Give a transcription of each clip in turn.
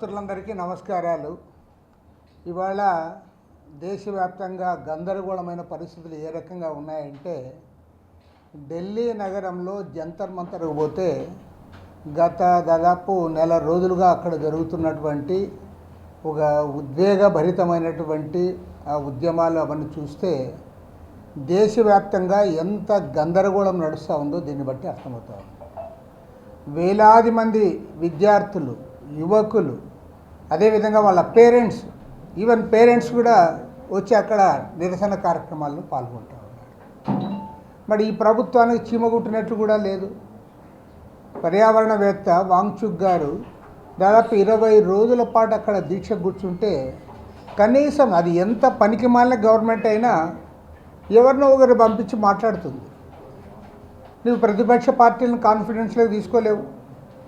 మిత్రులందరికీ నమస్కారాలు. ఇవాళ దేశవ్యాప్తంగా గందరగోళమైన పరిస్థితులు ఏ రకంగా ఉన్నాయంటే, ఢిల్లీ నగరంలో జంతర్ మంతర్కు పోతే గత దాదాపు నెల రోజులుగా అక్కడ జరుగుతున్నటువంటి ఒక ఉద్వేగభరితమైనటువంటి ఆ ఉద్యమాలు అవన్నీ చూస్తే దేశవ్యాప్తంగా ఎంత గందరగోళం నడుస్తూ ఉందో దీన్ని బట్టి అర్థమవుతా ఉంది. వేలాది మంది విద్యార్థులు, యువకులు, అదేవిధంగా వాళ్ళ పేరెంట్స్, ఈవెన్ పేరెంట్స్ కూడా వచ్చి అక్కడ నిరసన కార్యక్రమాల్లో పాల్గొంటూ ఉన్నారు. మరి ఈ ప్రభుత్వానికి చీమగుట్టినట్టు కూడా లేదు. పర్యావరణవేత్త వాంగ్చుక్ గారు దాదాపు 20 రోజుల పాటు అక్కడ దీక్ష కూర్చుంటే కనీసం అది ఎంత పనికిమాలిన గవర్నమెంట్ అయినా ఎవరినో ఒకరు పంపించి మాట్లాడుతుంది. నువ్వు ప్రతిపక్ష పార్టీలను కాన్ఫిడెన్స్లోకి తీసుకోలేవు.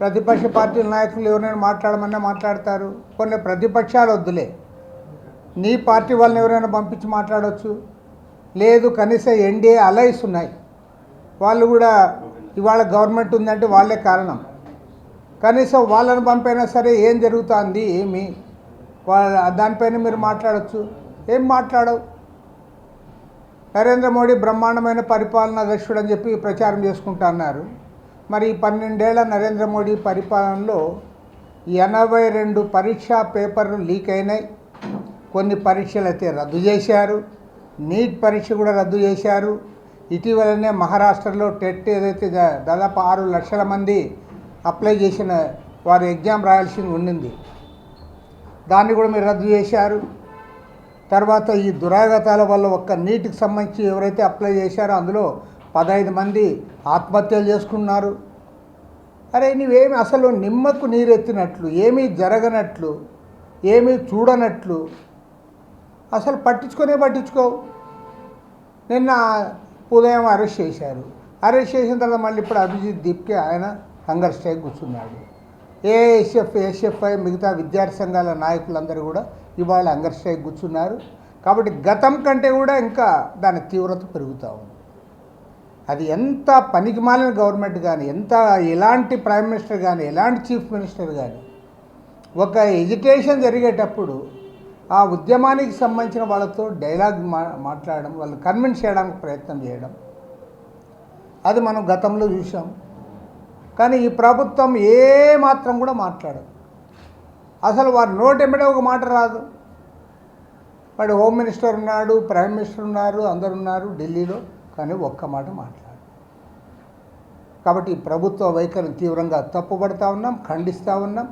ప్రతిపక్ష పార్టీల నాయకులు ఎవరైనా మాట్లాడమన్నా మాట్లాడతారు. కొన్ని ప్రతిపక్షాలు వద్దులే, నీ పార్టీ వాళ్ళని ఎవరైనా పంపించి మాట్లాడవచ్చు. లేదు, కనీసం ఎన్డీఏ అలైస్ ఉన్నాయి, వాళ్ళు కూడా ఇవాళ గవర్నమెంట్ ఉందంటే వాళ్ళే కారణం. కనీసం వాళ్ళని పంపైనా సరే ఏం జరుగుతుంది ఏమి దానిపైన మీరు మాట్లాడవచ్చు. ఏం మాట్లాడవు. నరేంద్ర మోడీ బ్రహ్మాండమైన పరిపాలనా దక్షుడు అని చెప్పి ప్రచారం చేసుకుంటా అన్నారు. మరి 12 ఏళ్ల నరేంద్ర మోడీ పరిపాలనలో 82 పరీక్షా పేపర్లు లీక్ అయినాయి. కొన్ని పరీక్షలు అయితే రద్దు చేశారు. నీట్ పరీక్ష కూడా రద్దు చేశారు. ఇటీవలనే మహారాష్ట్రలో టెట్ ఏదైతే దాదాపు 6 లక్షల మంది అప్లై చేసిన వారు ఎగ్జామ్ రాయాల్సింది ఉండింది, దాన్ని కూడా మీరు రద్దు చేశారు. తర్వాత ఈ దురాగతాల వల్ల ఒక్క నీటికి సంబంధించి ఎవరైతే అప్లై చేశారో అందులో 15 మంది ఆత్మహత్యలు చేసుకున్నారు. అరే, నువ్వేమి అసలు నిమ్మకు నీరెత్తినట్లు, ఏమీ జరగనట్లు, ఏమీ చూడనట్లు అసలు పట్టించుకోవు. నిన్న ఉదయం అరెస్ట్ చేశారు. అరెస్ట్ చేసిన తర్వాత మళ్ళీ ఇప్పుడు అభిజిత్ దీప్కి ఆయన హంగర్ స్ట్రైక్ కూర్చున్నాడు. ఎస్ఎఫ్ఐ మిగతా విద్యార్థి సంఘాల నాయకులందరూ కూడా ఇవాళ హంగర్ స్ట్రైక్ కూర్చున్నారు. కాబట్టి గతం కంటే కూడా ఇంకా దాని తీవ్రత పెరుగుతూ ఉంది. అది ఎంత పనికిమాలిన గవర్నమెంట్ కానీ, ఎలాంటి ప్రైమ్ మినిస్టర్ కానీ, ఎలాంటి చీఫ్ మినిస్టర్ కానీ ఒక ఎడ్యుకేషన్ జరిగేటప్పుడు ఆ ఉద్యమానికి సంబంధించిన వాళ్ళతో డైలాగ్ మాట్లాడడం, వాళ్ళు కన్విన్స్ చేయడానికి ప్రయత్నం చేయడం, అది మనం గతంలో చూసాం. కానీ ఈ ప్రభుత్వం ఏమాత్రం కూడా మాట్లాడదు. అసలు వారి నోటెంబడే ఒక మాట రాదు. వాడు హోమ్ మినిస్టర్ ఉన్నాడు, ప్రైమ్ మినిస్టర్ ఉన్నారు, అందరు ఉన్నారు ఢిల్లీలో, కానీ ఒక్క మాట మాట్లాడు. కాబట్టి ఈ ప్రభుత్వ వైఖరి తీవ్రంగా తప్పుపడతా ఉన్నాం, ఖండిస్తూ ఉన్నాం.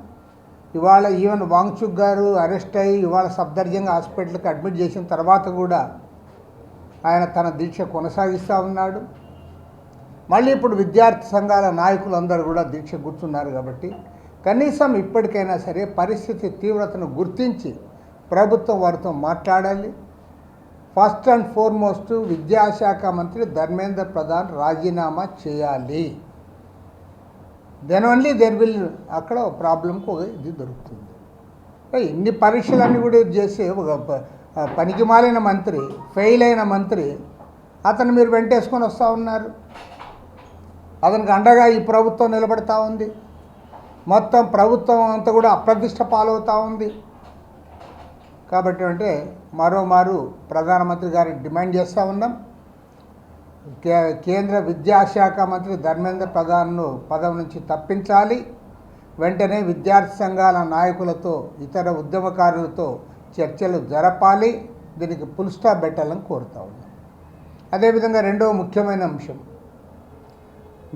ఇవాళ ఈవెన్ వాంగ్చుక్ గారు అరెస్ట్ అయ్యి ఇవాళ సఫ్దర్జంగ్ హాస్పిటల్కి అడ్మిట్ చేసిన తర్వాత కూడా ఆయన తన దీక్ష కొనసాగిస్తూ ఉన్నాడు. మళ్ళీ ఇప్పుడు విద్యార్థి సంఘాల నాయకులందరూ కూడా దీక్ష కూర్చున్నారు. కాబట్టి కనీసం ఇప్పటికైనా సరే పరిస్థితి తీవ్రతను గుర్తించి ప్రభుత్వం వారితో మాట్లాడాలి. ఫస్ట్ అండ్ ఫార్మోస్ట్ విద్యాశాఖ మంత్రి ధర్మేంద్ర ప్రధాన్ రాజీనామా చేయాలి. దెన్ ఓన్లీ దెర్ విల్ అక్కడ ప్రాబ్లంకు ఇది దొరుకుతుంది. ఇన్ని పరీక్షలన్నీ కూడా చేసే ఒక పనికి మాలిన మంత్రి, ఫెయిల్ అయిన మంత్రి, అతను మీరు వెంటేసుకొని వస్తూ ఉన్నారు. అతనికి అండగా ఈ ప్రభుత్వం నిలబడతా ఉంది. మొత్తం ప్రభుత్వం అంతా కూడా అప్రతిష్ట పాలవుతూ ఉంది. కాబట్టి అంటే మరోమారు ప్రధానమంత్రి గారికి డిమాండ్ చేస్తూ ఉన్నాం, కేంద్ర విద్యాశాఖ మంత్రి ధర్మేంద్ర ప్రధాన్ను పదవి నుంచి తప్పించాలి. వెంటనే విద్యార్థి సంఘాల నాయకులతో, ఇతర ఉద్యమకారులతో చర్చలు జరపాలి. దీనికి ఫుల్ స్టాప్ పెట్టాలని కోరుతూ ఉన్నాం. అదేవిధంగా రెండవ ముఖ్యమైన అంశం,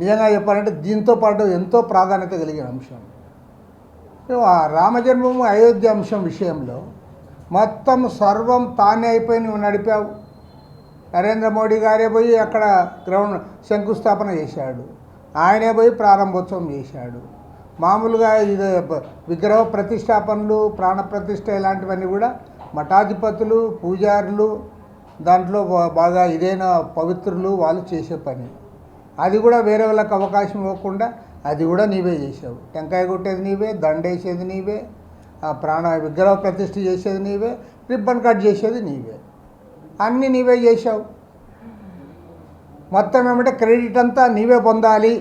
నిజంగా చెప్పాలంటే దీంతో పాటు ఎంతో ప్రాధాన్యత కలిగిన అంశం, రామజన్మభూమి అయోధ్య అంశం విషయంలో మొత్తం సర్వం తానే అయిపోయి నువ్వు నడిపావు. నరేంద్ర మోడీ గారే పోయి అక్కడ గ్రౌండ్ శంకుస్థాపన చేశాడు, ఆయనే పోయి ప్రారంభోత్సవం చేశాడు. మామూలుగా ఇది విగ్రహ ప్రతిష్టాపనలు, ప్రాణప్రతిష్ఠ ఇలాంటివన్నీ కూడా మఠాధిపతులు, పూజారులు, దాంట్లో బాగా ఇదైన పవిత్రులు వాళ్ళు చేసే పని. అది కూడా వేరే వాళ్ళకి అవకాశం ఇవ్వకుండా అది కూడా నీవే చేసావు. టెంకాయ కొట్టేది నీవే, దండేసేది నీవే, విగ్రహ ప్రతిష్ఠ చేసేది నీవే, రిబ్బన్ కట్ చేసేది నీవే, అన్నీ నీవే చేసావు. మొత్తం ఏమంటే క్రెడిట్ అంతా నీవే పొందాలి,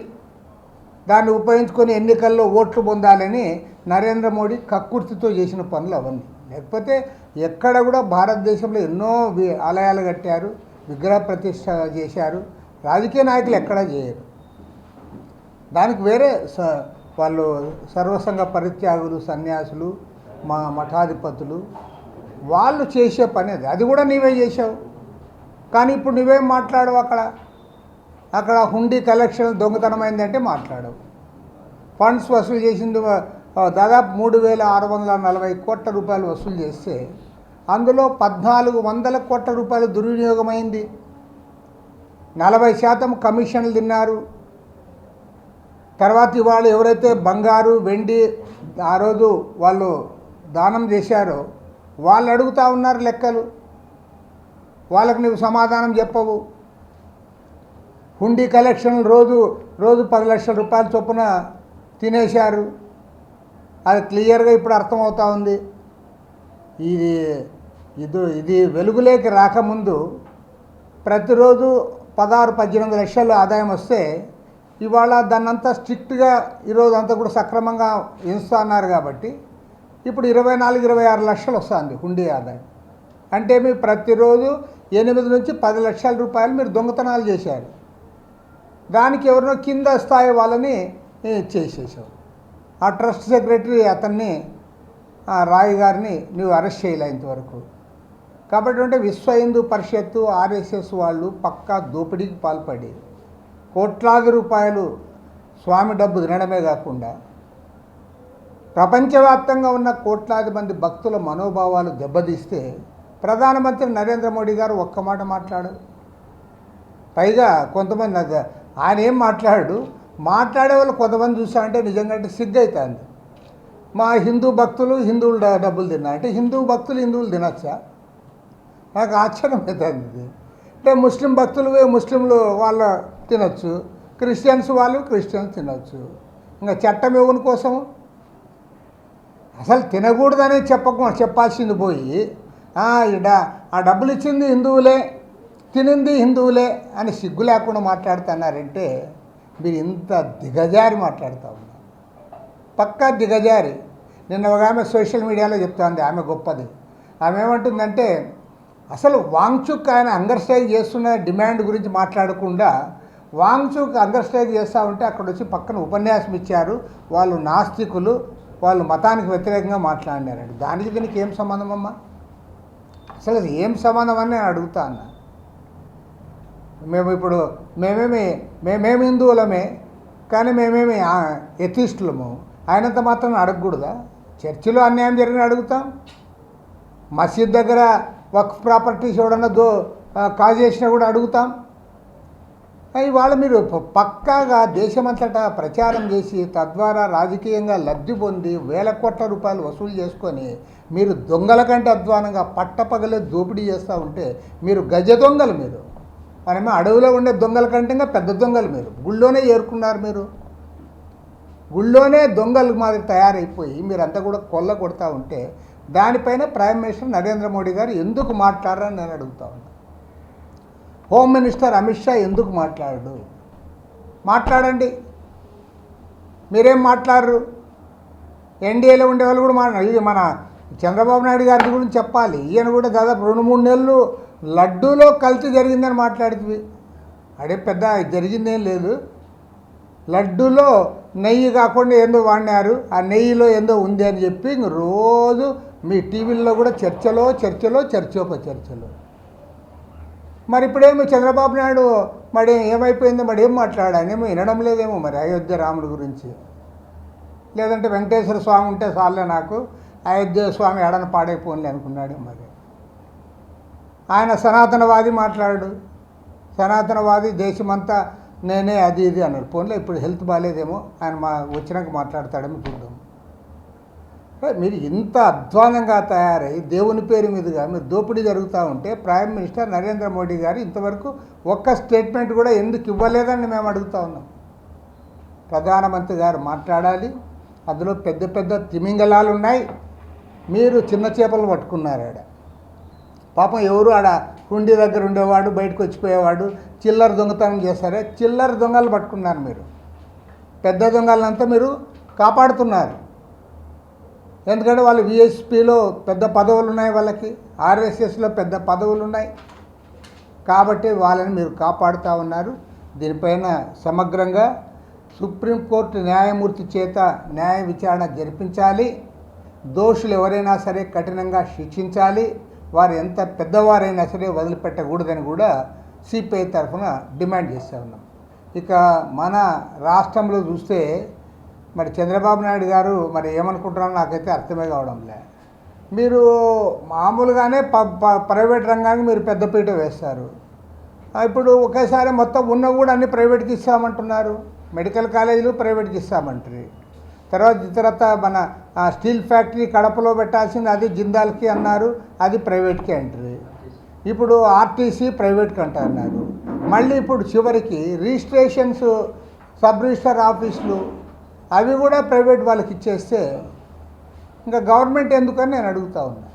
దాన్ని ఉపయోగించుకొని ఎన్నికల్లో ఓట్లు పొందాలని నరేంద్ర మోడీ కక్కుర్తితో చేసిన పనులు అవన్నీ. లేకపోతే ఎక్కడ కూడా భారతదేశంలో ఎన్నో ఆలయాలు కట్టారు, విగ్రహ ప్రతిష్ట చేశారు, రాజకీయ నాయకులు ఎక్కడా చేయరు. దానికి వేరే వాళ్ళు సర్వసంగ పరిత్యాగులు, సన్యాసులు, మఠాధిపతులు వాళ్ళు చేసే పని అది కూడా నీవే చేసావు. కానీ ఇప్పుడు నువ్వేం మాట్లాడవు. అక్కడ హుండీ కలెక్షన్ దొంగతనమైందంటే మాట్లాడవు. ఫండ్స్ వసూలు చేసింది దాదాపు 3,640 కోట్ల రూపాయలు వసూలు చేస్తే అందులో 1,400 కోట్ల రూపాయలు దుర్వినియోగమైంది. 40% కమిషన్లు తిన్నారు. తర్వాత ఇవాళ ఎవరైతే బంగారు, వెండి ఆ రోజు వాళ్ళు దానం చేశారో వాళ్ళు అడుగుతూ ఉన్నారు లెక్కలు. వాళ్ళకు నువ్వు సమాధానం చెప్పవు. హుండీ కలెక్షన్ రోజు 10 లక్షల రూపాయల చొప్పున తినేశారు. అది క్లియర్గా ఇప్పుడు అర్థమవుతా ఉంది. ఇది వెలుగులోకి రాకముందు ప్రతిరోజు 16-18 లక్షలు ఆదాయం వస్తే ఇవాళ దాన్నంతా స్ట్రిక్ట్గా ఈరోజు అంతా కూడా సక్రమంగా ఎంచుతా అన్నారు కాబట్టి ఇప్పుడు 24-26 లక్షలు వస్తుంది హుండీ ఆదాయం. అంటే మీరు ప్రతిరోజు 8 నుంచి 10 లక్షల రూపాయలు మీరు దొంగతనాలు చేశారు. దానికి ఎవరినో కింద స్థాయి వాళ్ళని చేసేసావు. ఆ ట్రస్ట్ సెక్రటరీ అతన్ని రాయ్ గారిని నువ్వు అరెస్ట్ చేయలే ఇంతవరకు. కాబట్టి అంటే విశ్వ హిందూ పరిషత్తు, ఆర్ఎస్ఎస్ వాళ్ళు పక్కా దోపిడీకి పాల్పడి కోట్లాది రూపాయలు స్వామి డబ్బు తినడమే కాకుండా ప్రపంచవ్యాప్తంగా ఉన్న కోట్లాది మంది భక్తుల మనోభావాలు దెబ్బతీస్తే ప్రధానమంత్రి నరేంద్ర మోడీ గారు ఒక్క మాట మాట్లాడరు. పైగా కొంతమంది ఆయన ఏం మాట్లాడే వాళ్ళు కొంతమంది చూసారంటే నిజంగా అంటే సిగ్గు అవుతుంది. మా హిందూ భక్తులు హిందువులు డబ్బులు తిన్నా అంటే హిందూ భక్తులు హిందువులు తినచ్చా? నాకు ఆశ్చర్యం అవుతుంది ఇది. అంటే ముస్లిం భక్తులు ముస్లింలు వాళ్ళు తినొచ్చు, క్రిస్టియన్స్ వాళ్ళు క్రిస్టియన్స్ తినొచ్చు. ఇంకా చట్టం ఎవరి కోసం? అసలు తినకూడదనే చెప్పాల్సింది పోయి ఆ డబ్బులు ఇచ్చింది హిందువులే, తినింది హిందువులే అని సిగ్గు లేకుండా మాట్లాడుతున్నారంటే మీరు ఇంత దిగజారి మాట్లాడుతూ ఉన్నారు. పక్కా దిగజారి. నిన్న ఒక ఆమె సోషల్ మీడియాలో చెప్తుంది, ఆమె గొప్పది. ఆమె ఏమంటుందంటే అసలు వాంగ్చుక్ ఆయన హంగర్ స్ట్రైక్ చేస్తున్న డిమాండ్ గురించి మాట్లాడకుండా వాంగ్చుక్ హంగర్ స్ట్రైక్ చేస్తూ ఉంటే అక్కడ వచ్చి పక్కన ఉపన్యాసం ఇచ్చారు, వాళ్ళు నాస్తికులు, వాళ్ళు మతానికి వ్యతిరేకంగా మాట్లాడినారండి. దానికి దీనికి ఏం సంబంధం అమ్మా? అసలు ఏం సంబంధం అని నేను అడుగుతా అన్నా. మేమేమి హిందువులమే, కానీ మేమేమి ఎథిస్టులము. ఆయనంత మాత్రం అడగకూడదా? చర్చిలో అన్యాయం జరిగిన అడుగుతాం, మసీద్ దగ్గర వక్ఫ్ ప్రాపర్టీస్ ఎవడన్నా కాజేసినా కూడా అడుగుతాం. ఇవాళ మీరు పక్కాగా దేశమంతటా ప్రచారం చేసి తద్వారా రాజకీయంగా లబ్ధి పొంది వేల కోట్ల రూపాయలు వసూలు చేసుకొని మీరు దొంగల కంటే అధ్వానంగా పట్టపగలే దోపిడీ చేస్తూ ఉంటే మీరు గజ దొంగలు. మీరు మనమేమో అడవిలో ఉండే దొంగల కంటే ఇంకా పెద్ద దొంగలు. మీరు గుళ్ళోనే ఏరుకున్నారు. మీరు గుళ్ళోనే దొంగలు మాదిరి తయారైపోయి మీరంతా కూడా కొల్ల కొడతా ఉంటే దానిపైన ప్రైమ్ మినిస్టర్ నరేంద్ర మోడీ గారు ఎందుకు మాట్లాడారని నేను అడుగుతా ఉన్నా. హోమ్ మినిస్టర్ అమిత్ షా ఎందుకు మాట్లాడండి. మీరేం మాట్లాడరు? ఎన్డీఏలో ఉండేవాళ్ళు కూడా మాట్లాడారు. ఇది మన చంద్రబాబు నాయుడు గారి గురించి చెప్పాలి. ఈయన కూడా దాదాపు 2-3 నెలలు లడ్డూలో కల్తీ జరిగిందని మాట్లాడుతుంది. అడే పెద్ద జరిగిందేం లేదు. లడ్డూలో నెయ్యి కాకుండా ఏందో వాడినారు, ఆ నెయ్యిలో ఏందో ఉంది అని చెప్పి రోజు మీ టీవీల్లో కూడా చర్చలో. మరి ఇప్పుడేమో చంద్రబాబు నాయుడు మరి ఏమైపోయిందో మరి ఏం మాట్లాడానేమో వినడం లేదేమో మరి అయోధ్య రాముడి గురించి. లేదంటే వెంకటేశ్వర స్వామి ఉంటే చాలే నాకు, అయోధ్య స్వామి ఏడన పాడైపోయింది అనుకున్నాడు. మరి ఆయన సనాతనవాది మాట్లాడు, సనాతనవాది దేశమంతా నేనే అది ఇది అన్నాడు. పోన్లే ఇప్పుడు హెల్త్ బాగాలేదేమో ఆయన వచ్చినాక మాట్లాడతాడేమో చూద్దాం. మీరు ఇంత అధ్వానంగా తయారై దేవుని పేరు మీదుగా మీరు దోపిడీ జరుగుతూ ఉంటే ప్రైమ్ మినిస్టర్ నరేంద్ర మోడీ గారు ఇంతవరకు ఒక్క స్టేట్మెంట్ కూడా ఎందుకు ఇవ్వలేదని మేము అడుగుతూ ఉన్నాం. ప్రధానమంత్రి గారు మాట్లాడాలి. అందులో పెద్ద పెద్ద తిమింగలాలు ఉన్నాయి, మీరు చిన్న చేపలు పట్టుకున్నారు. ఆడ పాపం ఎవరు ఆడ హుండీ దగ్గర ఉండేవాడు బయటకు వచ్చిపోయేవాడు చిల్లర దొంగతనం చేస్తారే, చిల్లర దొంగలు పట్టుకున్నారు. మీరు పెద్ద దొంగలంతా మీరు కాపాడుతున్నారు. ఎందుకంటే వాళ్ళు విఎస్పిలో పెద్ద పదవులు ఉన్నాయి, వాళ్ళకి ఆర్ఎస్ఎస్లో పెద్ద పదవులు ఉన్నాయి. కాబట్టి వాళ్ళని మీరు కాపాడుతూ ఉన్నారు. దీనిపైన సమగ్రంగా సుప్రీంకోర్టు న్యాయమూర్తి చేత న్యాయ విచారణ జరిపించాలి. దోషులు ఎవరైనా సరే కఠినంగా శిక్షించాలి. వారు ఎంత పెద్దవారైనా సరే వదిలిపెట్టకూడదని కూడా సిపిఐ తరఫున డిమాండ్ చేస్తూ ఉన్నాం. ఇక మన రాష్ట్రంలో చూస్తే మరి చంద్రబాబు నాయుడు గారు మరి ఏమనుకుంటున్నారో నాకైతే అర్థమే కావడం లే. మీరు మామూలుగానే ప్రైవేట్ రంగానికి మీరు పెద్దపీట వేస్తారు. ఇప్పుడు ఒకేసారి మొత్తం ఉన్న కూడా అన్ని ప్రైవేట్కి ఇస్తామంటున్నారు. మెడికల్ కాలేజీలు ప్రైవేట్కి ఇస్తామంటారు. తర్వాత మన స్టీల్ ఫ్యాక్టరీ కడపలో పెట్టాల్సింది అది జిందాల్కి అన్నారు, అది ప్రైవేట్కి అంటారు. ఇప్పుడు ఆర్టీసీ ప్రైవేట్కి అంటున్నారు. మళ్ళీ ఇప్పుడు చివరికి రిజిస్ట్రేషన్స్ సబ్ రిజిస్టర్ ఆఫీసులు అవి కూడా ప్రైవేట్ వాళ్ళకి ఇచ్చేస్తే ఇంకా గవర్నమెంట్ ఎందుకని నేను అడుగుతా ఉన్నా.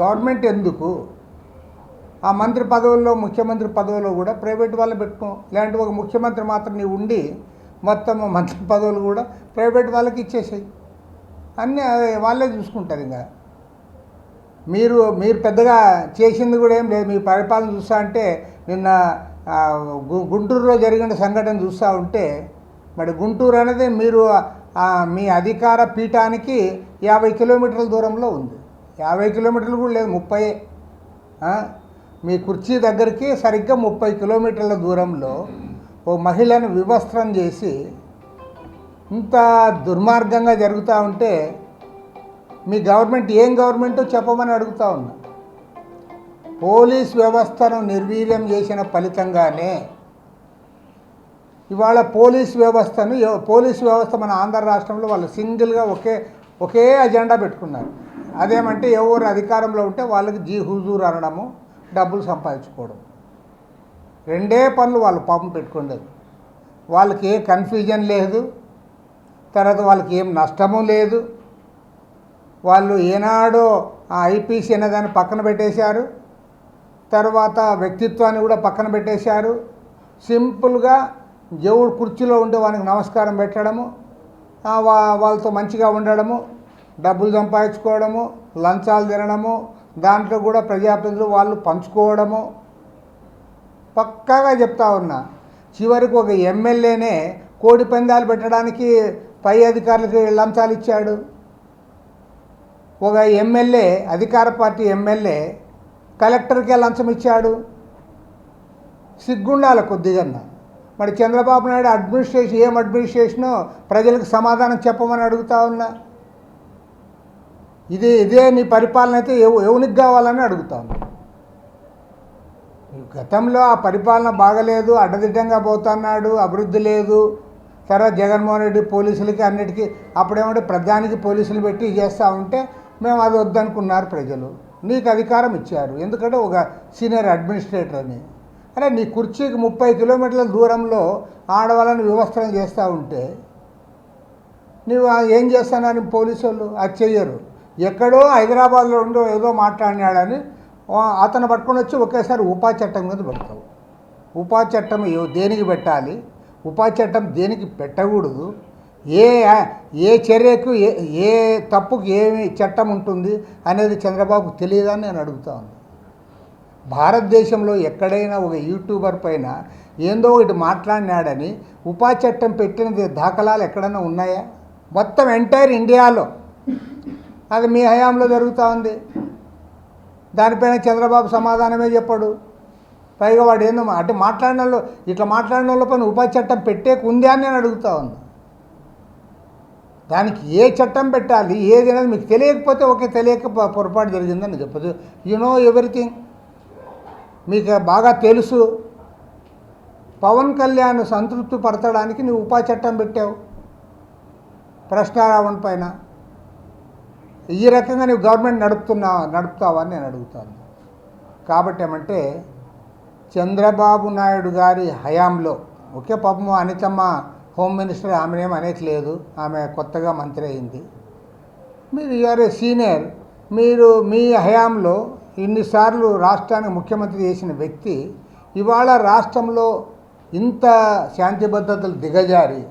గవర్నమెంట్ ఎందుకు? ఆ మంత్రి పదవుల్లో ముఖ్యమంత్రి పదవుల్లో కూడా ప్రైవేట్ వాళ్ళు పెట్టుకో. లేదంటే ఒక ముఖ్యమంత్రి మాత్రం నీవు ఉండి మొత్తం మంత్రి పదవులు కూడా ప్రైవేట్ వాళ్ళకి ఇచ్చేసాయి. అన్నీ వాళ్ళే చూసుకుంటారు. ఇంకా మీరు పెద్దగా చేసింది కూడా ఏం లేదు. మీ పరిపాలన చూస్తూ ఉంటే నిన్న గుంటూరులో జరిగిన సంఘటన చూస్తూ ఉంటే మరి గుంటూరు అనేది మీరు మీ అధికార పీఠానికి 50 కిలోమీటర్ల దూరంలో ఉంది. 50 కిలోమీటర్లు కూడా లేదు, 30. మీ కుర్చీ దగ్గరికి సరిగ్గా 30 కిలోమీటర్ల దూరంలో ఓ మహిళను వివస్త్రం చేసి ఇంత దుర్మార్గంగా జరుగుతూ ఉంటే మీ గవర్నమెంట్ ఏం గవర్నమెంటో చెప్పమని అడుగుతూ ఉన్నా. పోలీస్ వ్యవస్థను నిర్వీర్యం చేసిన ఫలితంగానే ఇవాళ పోలీస్ వ్యవస్థ మన ఆంధ్ర రాష్ట్రంలో వాళ్ళు సింగిల్గా ఒకే అజెండా పెట్టుకున్నారు. అదేమంటే ఎవరు అధికారంలో ఉంటే వాళ్ళకి జీ హుజూర్ అనడము, డబ్బులు సంపాదించుకోవడం. రెండే పనులు వాళ్ళు పాపం పెట్టుకునేది. వాళ్ళకి ఏ కన్ఫ్యూజన్ లేదు, తర్వాత వాళ్ళకి ఏం నష్టము లేదు. వాళ్ళు ఏనాడో ఐపీసీ అనేదాన్ని పక్కన పెట్టేశారు, తర్వాత వ్యక్తిత్వాన్ని కూడా పక్కన పెట్టేశారు. సింపుల్గా దేవుడు కుర్చీలో ఉంటే వానికి నమస్కారం పెట్టడము, వాళ్ళతో మంచిగా ఉండడము, డబ్బులు సంపాదించుకోవడము, లంచాలు తినడము, దాంట్లో కూడా ప్రజాప్రతినిధులు వాళ్ళు పంచుకోవడము. పక్కాగా చెప్తా ఉన్నా, చివరికి ఒక ఎమ్మెల్యేనే కోడి పందాలు పెట్టడానికి పై అధికారులకి లంచాలు ఇచ్చాడు. ఒక ఎమ్మెల్యే, అధికార పార్టీ ఎమ్మెల్యే కలెక్టర్కే లంచం ఇచ్చాడు. సిగ్గుండాల కొద్దిగా. మరి చంద్రబాబు నాయుడు ఏం అడ్మినిస్ట్రేషనో ప్రజలకు సమాధానం చెప్పమని అడుగుతా ఉన్నా. ఇదే నీ పరిపాలన అయితే ఎవరికి కావాలని అడుగుతా ఉన్నా. గతంలో ఆ పరిపాలన బాగలేదు, అడ్డదిడ్డంగా పోతున్నాడు, అభివృద్ధి లేదు. తర్వాత జగన్మోహన్ రెడ్డి పోలీసులకి అన్నిటికీ అప్పుడేమంటే ప్రధానికి పోలీసులు పెట్టి చేస్తూ ఉంటే మేము అది వద్దనుకున్నారు ప్రజలు. నీకు అధికారం ఇచ్చారు, ఎందుకంటే ఒక సీనియర్ అడ్మినిస్ట్రేటర్ అని. అరే నీ కుర్చీకి 30 కిలోమీటర్ల దూరంలో ఆడవాళ్ళని వివస్త్రం చేస్తూ ఉంటే నువ్వు ఏం చేస్తానని పోలీసు వాళ్ళు అది చెయ్యరు. ఎక్కడో హైదరాబాద్లో ఉండో ఏదో మాట్లాడినాడని అతను పట్టుకొని వచ్చి ఒకేసారి ఉపా చట్టం మీద పెడతావు. ఉపా చట్టం దేనికి పెట్టాలి, ఉపా చట్టం దేనికి పెట్టకూడదు, ఏ చర్యకు ఏ తప్పుకు ఏమి చట్టం ఉంటుంది అనేది చంద్రబాబుకు తెలియదని నేను అడుగుతాను. భారతదేశంలో ఎక్కడైనా ఒక యూట్యూబర్ పైన ఏందో ఒకటి మాట్లాడినాడని ఉపా చట్టం పెట్టిన దాఖలాలు ఎక్కడైనా ఉన్నాయా? మొత్తం ఎంటైర్ ఇండియాలో అది మీ హయాంలో జరుగుతూ ఉంది. దానిపైన చంద్రబాబు సమాధానమే చెప్పాడు. పైగా వాడు ఏందో అంటే మాట్లాడిన వాళ్ళు ఇట్లా మాట్లాడిన వాళ్ళ పైన ఉపా చట్టం పెట్టేకుంది అని నేను అడుగుతా ఉన్నా. దానికి ఏ చట్టం పెట్టాలి ఏది అనేది మీకు తెలియకపోతే తెలియక పొరపాటు జరిగిందని చెప్పదు. యు నో ఎవ్రీథింగ్, మీకు బాగా తెలుసు. పవన్ కళ్యాణ్ సంతృప్తి పరచడానికి నువ్వు ఉపా చట్టం పెట్టావు ప్రశ్నారావణ పైన. ఈ రకంగా నువ్వు గవర్నమెంట్ నడుపుతావని నేను అడుగుతాను. కాబట్టి ఏమంటే చంద్రబాబు నాయుడు గారి హయాంలో పాపం అనితమ్మ హోమ్ మినిస్టర్, ఆమెనేం అనేట్లేదు, ఆమె కొత్తగా మంత్రి అయింది. మీరు యూఆర్ ఏ సీనియర్, మీరు మీ హయాంలో ఇన్నిసార్లు రాష్ట్రానికి ముఖ్యమంత్రి చేసిన వ్యక్తి ఇవాళ రాష్ట్రంలో ఇంత శాంతి భద్రతలు దిగజారి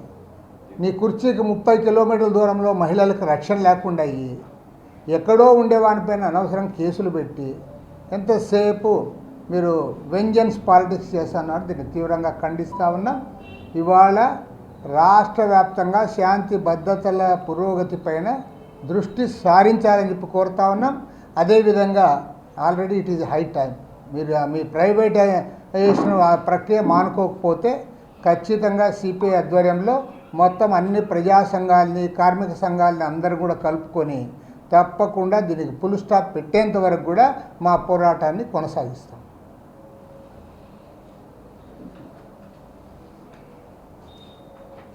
నీ కుర్చీకి 30 కిలోమీటర్ల దూరంలో మహిళలకు రక్షణ లేకుండా అయ్యి ఎక్కడో ఉండేవానిపైన అనవసరం కేసులు పెట్టి ఎంతసేపు మీరు వెంజన్స్ పాలిటిక్స్ చేస్తున్నారు. దీన్ని తీవ్రంగా ఖండిస్తూ ఉన్నాం. ఇవాళ రాష్ట్ర వ్యాప్తంగా శాంతి భద్రతల పురోగతి పైన దృష్టి సారించాలని చెప్పి కోరుతా ఉన్నాం. అదేవిధంగా already it is high time. మీరు మీ ప్రైవేటైజేషన్ ప్రక్రియ మానుకోకపోతే ఖచ్చితంగా సిపిఐ ఆధ్వర్యంలో మొత్తం అన్ని ప్రజా సంఘాలని కార్మిక సంఘాలని అందరూ కూడా కలుపుకొని తప్పకుండా దీనికి ఫుల్ స్టాప్ పెట్టేంత వరకు కూడా మా పోరాటాన్ని కొనసాగిస్తాం.